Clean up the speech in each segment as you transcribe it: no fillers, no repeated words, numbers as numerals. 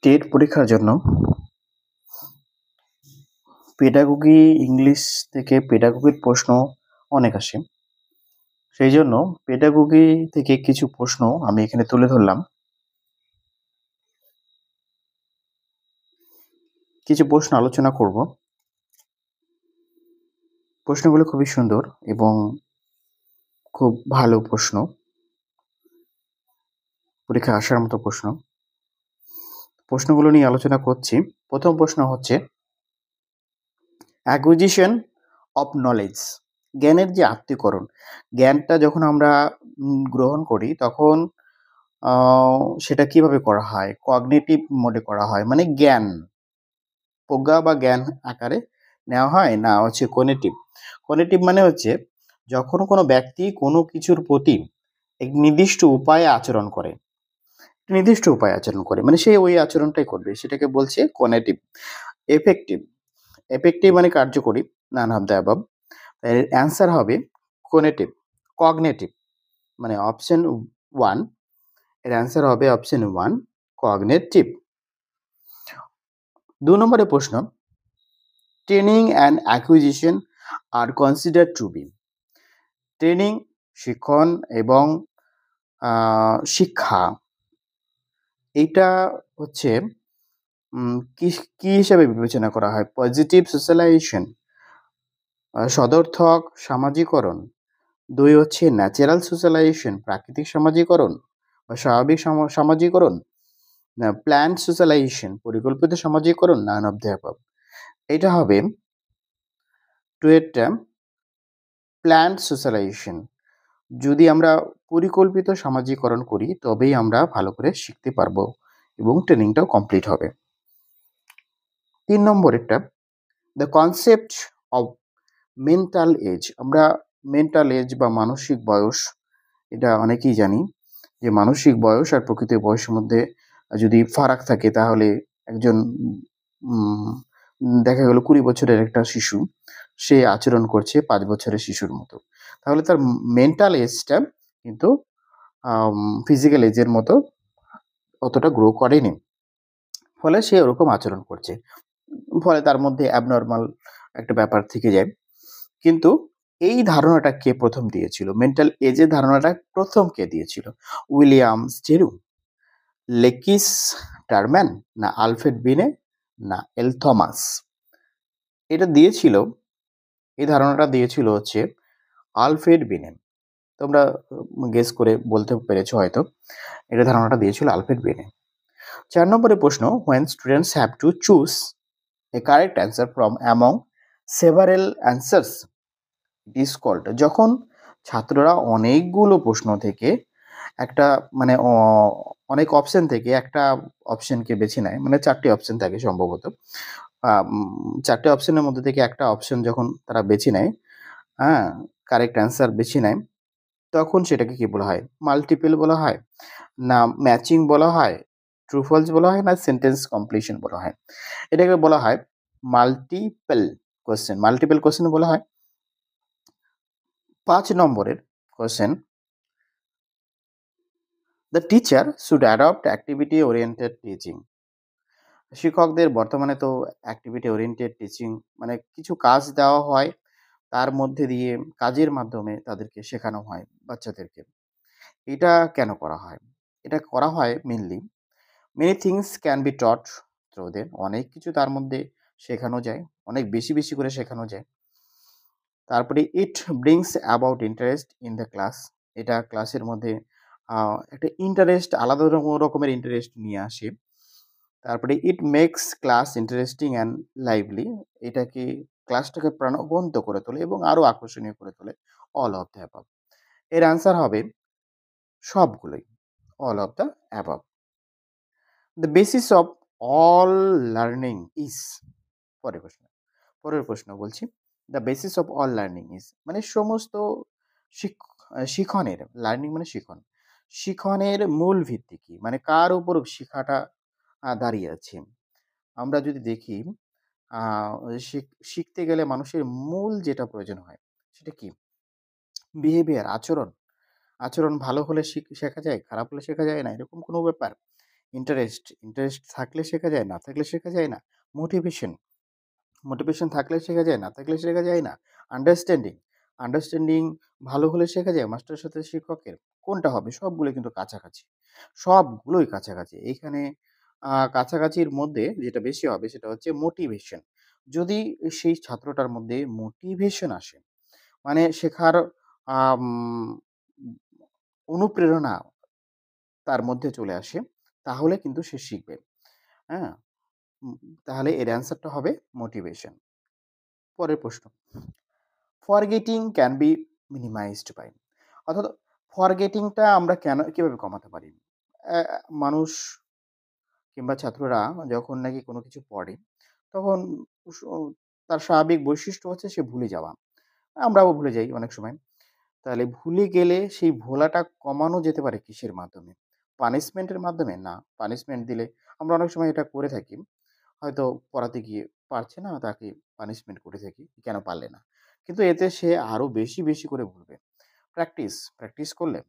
TET পরীক্ষার জন্য pedagogy English থেকে পেডাগোগির প্রশ্ন অনেক আসে। সেই জন্য পেডাগোগি থেকে কিছু প্রশ্ন আমি এখানে তুলে ধরলাম। কিছু প্রশ্ন আলোচনা করব। প্রশ্নগুলো খুবই সুন্দর এবং খুব ভালো প্রশ্ন, পরীক্ষায় আসার মতো প্রশ্ন। প্রশ্নগুলো নিয়ে আলোচনা করছি। প্রথম প্রশ্ন হচ্ছে অ্যাকুইজিশন অফ নলেজ, জ্ঞানের যে আত্মীকরণ, জ্ঞানটা যখন আমরা গ্রহণ করি তখন সেটা কিভাবে করা হয়? কগনিটিভ মোডে করা হয়, মানে জ্ঞান, প্রজ্ঞা বা জ্ঞান আকারে নেওয়া হয়, না হচ্ছে কোনেটিভ। কোনেটিভ মানে হচ্ছে যখন কোনো ব্যক্তি কোনো কিছুর প্রতি এক নির্দিষ্ট উপায়ে আচরণ করে, মানে সে ওই আচরণটাই করবে, সেটাকে বলছে কোনেটিভ। এফেক্টিভ, এফেক্টিভ মানে কার্যকরী, নান অফ দ্য অ্যাবাভ। এর অ্যান্সার হবে কোনেটিভ। কগনেটিভ মানে অপশন 1, এর অ্যান্সার হবে অপশন 1, কগনেটিভ। 2 নম্বরের প্রশ্ন, training and acquisition are consider to be. Training শিক্ষণ এবং শিক্ষা, এইটা হচ্ছে কি কি হিসাবে বিবেচনা করা হয়? পজিটিভ সোশ্যালাইজেশন, সদর্থক সামাজিকরণ। 2 হচ্ছে ন্যাচারাল সোশ্যালাইজেশন, প্রাকৃতিক সামাজিকরণ বা স্বাভাবিক সামাজিকরণ, না প্ল্যান্ড সোশ্যালাইজেশন, পরিকল্পিত সামাজিকরণ, নান অফ দ্য অ্যাবাভ। এটা হবে টুয়েটটা প্ল্যান্ড সোশ্যালাইজেশন। যদি আমরা পরিকল্পিত সামাজিকরণ করি তবেই আমরা ভালো করে শিখতে পারবো এবং ট্রেনিংটাও কমপ্লিট হবে। 3 নম্বরেরটা, the concept of mental age. আমরা মেন্টাল এজ বা মানসিক বয়স, এটা অনেকেই জানি যে মানসিক বয়স আর প্রকৃত বয়সের মধ্যে যদি ফারাক থাকে তাহলে একজন উম, দেখা গেল 20 বছরের একটা শিশু, সে আচরণ করছে 5 বছরের শিশুর মতো, তাহলে তার মেন্টাল এজটা কিন্তু ফিজিক্যাল এজের মতো অতটা গ্রো করেনি, ফলে সে ওরকম আচরণ করছে, ফলে তার মধ্যে অ্যাবনর্মাল একটা ব্যাপার থেকে যায়। কিন্তু এই ধারণাটা কে প্রথম দিয়েছিল? মেন্টাল এজের ধারণাটা প্রথম কে দিয়েছিল? উইলিয়াম স্টেরু, লেকিস টারম্যান, না আলফ্রেড বিনে, না এল থমাস? এটা দিয়েছিল, এই ধারণাটা দিয়েছিল হচ্ছে আলফ্রেড বিনে। তোমরা গেস করে বলতে পেরেছো হয়তো, এটা ধারণাটা দিয়েছিল আলফ্রেড বিনে। 4 নম্বরের প্রশ্ন, when students have to choose a correct answer from among several answers, it is called। যখন ছাত্ররা অনেকগুলো প্রশ্ন থেকে একটা মানে অনেক অপশন থেকে একটা অপশনকে বেছে নেয়, মানে 4টি অপশন থাকে সম্ভবত, 4টে অপশনের মধ্যে থেকে একটা অপশন যখন তারা বেছে নেয়, হ্যাঁ, কারেক্ট অ্যান্সার বেছে নেয়, তখন সেটাকে কি বলা হয়? মাল্টিপল বলা হয়, না ম্যাচিং বলা হয়, ট্রু ফলস বলা হয়, না সেন্টেন্স কমপ্লিশন বলা হয়? এটাকে বলা হয় মাল্টিপল কোশ্চেন, মাল্টিপল কোশ্চেন বলা হয়। 5 নম্বরের question, the teacher should adopt activity oriented teaching. শিক্ষকদের বর্তমানে তো অ্যাক্টিভিটি ওরিয়েন্টেড টিচিং, মানে কিছু কাজ দেওয়া হয়, তার মধ্যে দিয়ে কাজের মাধ্যমে তাদেরকে শেখানো হয় বাচ্চাদেরকে। এটা কেন করা হয়? এটা করা হয় mainly, many things can be taught through them, অনেক কিছু তার মধ্যে শেখানো যায়, অনেক বেশি বেশি করে শেখানো যায়। তারপরে ইট brings about interest in the class, এটা ক্লাসের মধ্যে একটা ইন্টারেস্ট, আলাদা রকমের ইন্টারেস্ট নিয়ে আসে। তারপরে it makes class interesting and lively, এটাকে ক্লাসটাকে প্রাণবন্ত করে তোলে এবং আরো আকর্ষণীয় করে তোলে। All of the above. এর অ্যান্সার হবে সবগুলোই, all of the above. The basis of all learning is, পরের প্রশ্ন বলছি, the basis of all learning is মানে সমস্ত শিখনের, লার্নিং মানে শিখন, শিখনের মূল ভিত্তি কি, মানে কার উপর শিক্ষাটা দাঁড়িয়ে আছে? আমরা যদি দেখি শিখতে গেলে মানুষের মূল যেটা প্রয়োজন হয় সেটা কি? বিহেভিয়ার, আচরণ। আচরণ ভালো হলে শেখা যায়, খারাপ হলে শেখা যায় না, এরকম কোনো ব্যাপার? ইন্টারেস্ট থাকলে শেখা যায়, না থাকলে শেখা যায় না। মোটিভেশন, মোটিভেশন থাকলে শেখা যায়, না থাকলে শেখা যায় না। আন্ডারস্ট্যান্ডিং, আন্ডারস্ট্যান্ডিং ভালো হলে শেখা যায় মাস্টারের সাথে শিক্ষকের। কোনটা হবে? সবগুলো কিন্তু কাছাকাছি। সবগুলোই কাছাকাছি। এইখানে কাছাকাছির মধ্যে যেটা বেশি হবে সেটা হচ্ছে মোটিভেশন। যদি সেই ছাত্রটার মধ্যে মোটিভেশন আসে, মানে শেখার আম অনুপ্রেরণা তার মধ্যে চলে আসে, তাহলে কিন্তু সে শিখবে। হ্যাঁ? উম তাহলে এর অ্যান্সারটা হবে মোটিভেশন। পরের প্রশ্ন। Forgetting can be minimized by, অর্থাৎ ফরগেটিংটা আমরা কিভাবে কমাতে পারি? অ্যা মানুষ কিংবা ছাত্ররা যখন নাকি কোনো কিছু পড়ে, তখন স তার স্বাভাবিক বৈশিষ্ট্য হচ্ছে সে ভুলে যাওয়া। আমরাও ভুলে যাই অনেক সময়। তাহলে ভুলে গেলে সেই ভোলাটা কমানো যেতে পারে কিসের মাধ্যমে? পানিশমেন্টের মাধ্যমে? না, পানিশমেন্ট দিলে আমরা অনেক সময় এটা করে থাকি। হয়তো পড়াতে গিয়ে পারছে না, তাকে পানিশমেন্ট করে থাকি, কেন পারলে না? কিন্তু এতে সে আরো বেশি, বেশি করে ভুলবে। প্র্যাকটিস করলে,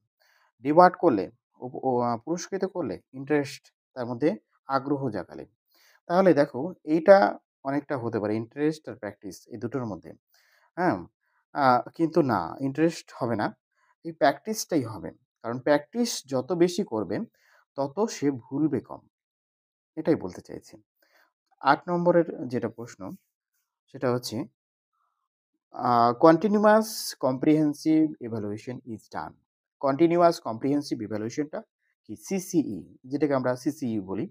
রিওয়ার্ড করলে, উপ ও পুরস্কৃত করলে, ইন্টারেস্ট তার মধ্যে আগ্রহ জাগালে। তাহলে দেখো এইটা অনেকটা হতে পারে ইন্টারেস্ট আর প্র্যাকটিস এই দুটোর মধ্যে। হ্যাঁ? আ কিন্তু না, ইন্টারেস্ট হবে না। এই প্র্যাকটিসটাই হবে। কারণ প্র্যাকটিস যত বেশি করবে, তত সে ভুলবে কম। এটাই বলতে চাইছি। ৮ নম্বরের যেটা প্রশ্ন সেটা হচ্ছে continuous comprehensive evaluation is done. Continuous comprehensive ইভ্যালুয়েশনটা কি? সিসিই, যেটাকে আমরা সিসিই বলি।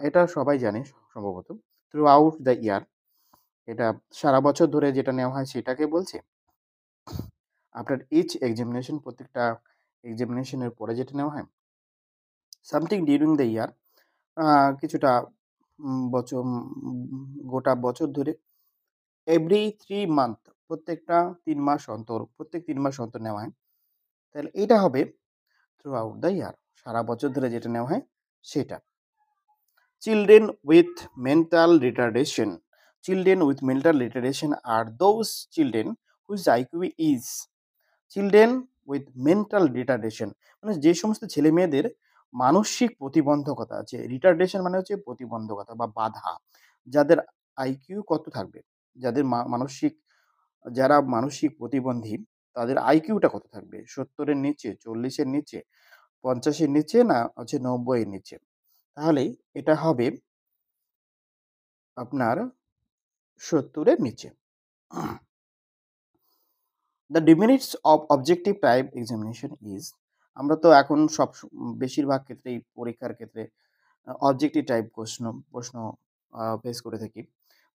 এটা সবাই জানে সম্ভবত। থ্রু আউট দ্য ইয়ার, এটা সারা বছর ধরে যেটা নেওয়া হয় সেটাকে বলছে। আফটার ইচ এক্সামিনেশন, প্রত্যেকটা এক্সামিনেশনের পরে যেটা নেওয়া হয়। সামথিং ডিউরিং দ্য ইয়ার, কিছুটা বছর গোটা বছর ধরে। এভরি 3 মান্থ, প্রত্যেকটা ৩ মাস অন্তর, প্রত্যেক ৩ মাস অন্তর নেওয়া হয়। তাহলে এইটা হবে থ্রু আউট দ্য ইয়ার, সারা বছর ধরে যেটা নেওয়া হয় সেটা। Children with mental retardation, children with mental retardation are those children whose IQ is, children with mental retardation মানে যে সমস্ত ছেলে মেয়েদের মানসিক প্রতিবন্ধকতা আছে। রিটার্ডেশন মানে হচ্ছে প্রতিবন্ধকতা বা বাধা। যাদের আইকিউ কত থাকবে, যাদের মানসিক, যারা মানসিক প্রতিবন্ধী, তাদের আইকিউটা কত থাকবে? ৭০ এর নিচে, ৪০ এর নিচে, ৫০ এর নিচে, না হচ্ছে ৯০ এর নিচে? তাহলে এটা হবে আপনার ৭০ এর নিচে। The demerits of objective type examination is, আমরা তো এখন বেশিরভাগ ক্ষেত্রেই পরীক্ষার ক্ষেত্রে অবজেক্টিভ টাইপ প্রশ্ন ফেস করে থাকি।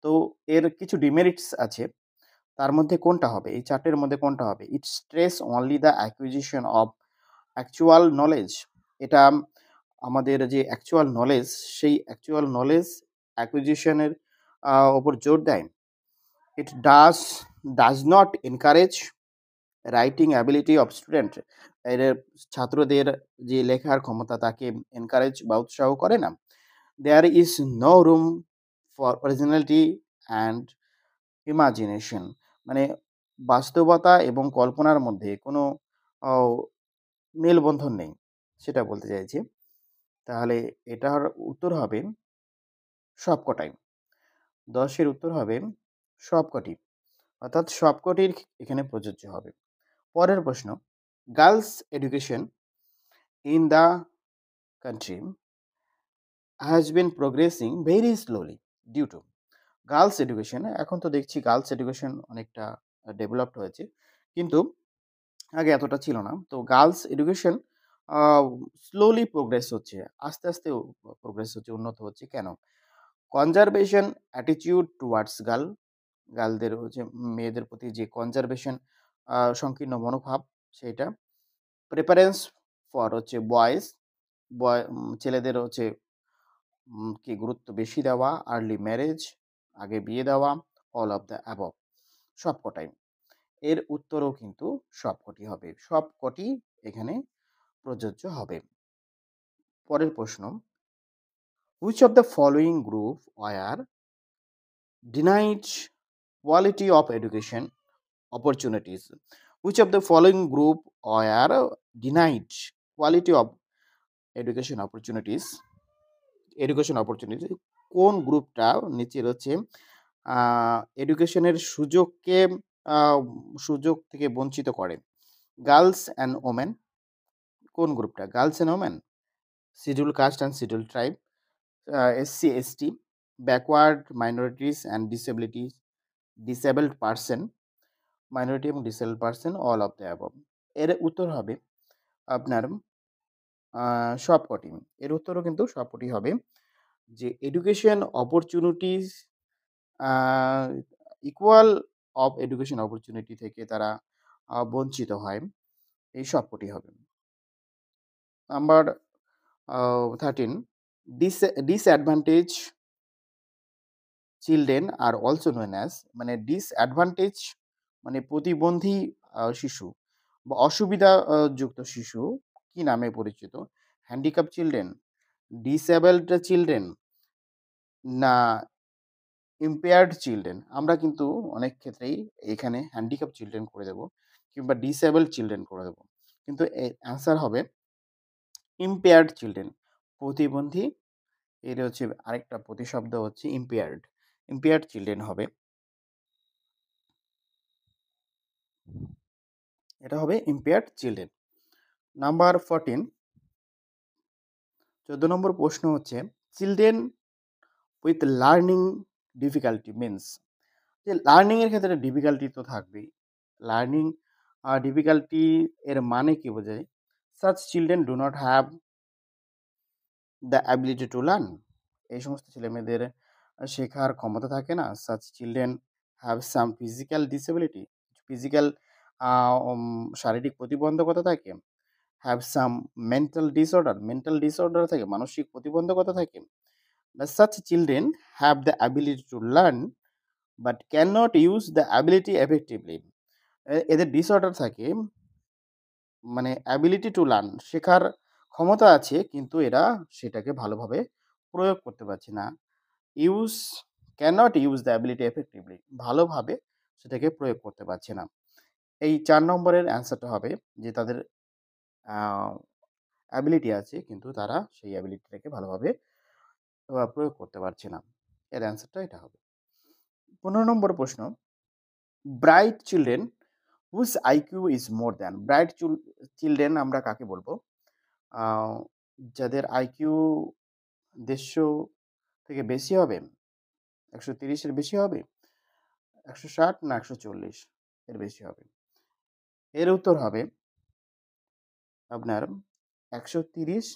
তো এর কিছু ডিমেরিটস আছে। তার মধ্যে কোনটা হবে? এই ৪ টের মধ্যে কোনটা হবে? It stress only the acquisition of actual knowledge. এটা আমাদের যে অ্যাকচুয়াল নলেজ, সেই অ্যাকচুয়াল নলেজ অ্যাকুইজিশন এর উপর জোর দেয়। It does not encourage writing ability of student, এর ছাত্রদের যে লেখার ক্ষমতা তাকে এনকারেজ বা উৎসাহ করে না। There is no room for originality and imagination, মানে বাস্তবতা এবং কল্পনার মধ্যে কোনো অ মেলবন্ধন নেই, সেটা বলতে চাইছি। তাহলে এটার উত্তর হবে সবকটাই। ১০ এর উত্তর হবে সবকটি। অর্থাৎ সবকটির এখানে প্রযোজ্য হবে। পরের প্রশ্ন, girls education in the country has been progressing very slowly due to, girls education, এখন তো দেখছি গার্লস এডুকেশন অনেকটা ডেভেলপড হয়েছে, কিন্তু আগে এতটা ছিল না। তো গার্লস এডুকেশন আ স্লোলি প্রোগ্রেস হচ্ছে। আস্তে, আস্তে প্রোগ্রেস হচ্ছে, উন্নত হচ্ছে। কেন? কনজারভেশন অ্যাটিটিউড টুয়ার্ডস গার্লদের হচ্ছে মেয়েদের প্রতি যে কনজারভেশন সংকীর্ণ মনোভাব সেইটা। প্রেফারেন্স ফর হচ্ছে ছেলেদের হচ্ছে কে গুরুত্ব বেশি দেওয়া, আর্লি ম্যারেজ, আগে বিয়ে দেওয়া, অল অফ দ্য অ্যাবভ, সবকটাই। এর উত্তরও কিন্তু সবকটি হবে। সবকটি এখানে প্রযোজ্য হবে। পরের প্রশ্ন, which of the following group were denied quality of education opportunities? Which of the following group are denied quality of education opportunities? Education opportunity কোন গ্রুপটা নিচে রয়েছে আ এডুকেশনের আ সুযোগ থেকে বঞ্চিত করে? গার্লস অ্যান্ড ওমেন কোন গ্রুপটা? Girls and women, scheduled caste and scheduled tribe, SC, ST, backward minorities and disabled person, minority এবং disabled person, all of the above. এর উত্তর হবে আপনার আ সবকটি। এর উত্তরও কিন্তু সবকটি হবে যে education opportunities a equal of education opportunity থেকে তারা বঞ্চিত হয়। এই সবকটি হবে। Number 13 disadvantage children are also known as মানে ডিসঅ্যাডভান্টেজ মানে প্রতিবন্ধী শিশু বা অসুবিধা যুক্ত শিশু কি নামে পরিচিত? হ্যান্ডিক্যাপ চিলড্রেন, ডিসেবলড চিলড্রেন না ইম্পেয়ার্ড চিলড্রেন? আমরা কিন্তু অনেক ক্ষেত্রেই এখানে হ্যান্ডিক্যাপ চিলড্রেন করে দেব কিংবা ডিসেবলড চিলড্রেন করে দেব। কিন্তু অ্যান্সার হবে ইম্পেয়ার্ড চিলড্রেন। প্রতিবন্ধী এর হচ্ছে আরেকটা প্রতিশব্দ হচ্ছে ইম্পেয়ার্ড। ইম্পেয়ার্ড চিলড্রেন হবে। এটা হবে ইম্পেয়ার্ড চিলড্রেন। নাম্বার 14 14 নম্বর প্রশ্ন হচ্ছে children with learning difficulty means যে লার্নিং এর ক্ষেত্রে ডিফিকাল্টি তো থাকবেই। লার্নিং ডিফিকাল্টি এর মানে কি বোঝায়? Such children do not have the ability to learn. এই সমস্ত ছেলেমেয়েদের শেখার ক্ষমতা থাকে না। Such children have some physical disability, physical শারীরিক প্রতিবন্ধকতা থাকে। হ্যাভ সাম মেন্টাল ডিসঅর্ডার থাকে, মানসিক প্রতিবন্ধকতা থাকে। Such children have the ability to learn but can not use the ability effectively. এদের ডিসঅর্ডার থাকে মানে অ্যাবিলিটি টু লার্ন শেখার ক্ষমতা আছে কিন্তু এরা সেটাকে ভালোভাবে প্রয়োগ করতে পারছে না। Use cannot use the ability effectively ভালোভাবে সেটাকে প্রয়োগ করতে পারছে না। এই ৪ নম্বরের অ্যান্সারটা হবে যে তাদের অ্যাবিলিটি আছে কিন্তু তারা সেই অ্যাবিলিটিটাকে ভালোভাবে প্রয়োগ করতে পারছে না। এর অ্যান্সারটা এটা হবে। ১৫ নম্বর প্রশ্ন, bright children whose IQ is more than. Bright children আমরা কাকে বলবো? আ যাদের আইকিউ ১৫০ থেকে বেশি হবে, ১৩০ এর বেশি হবে, ১৬০ না ১৪০ এর বেশি হবে? এর উত্তর হবে আপনার ১৩০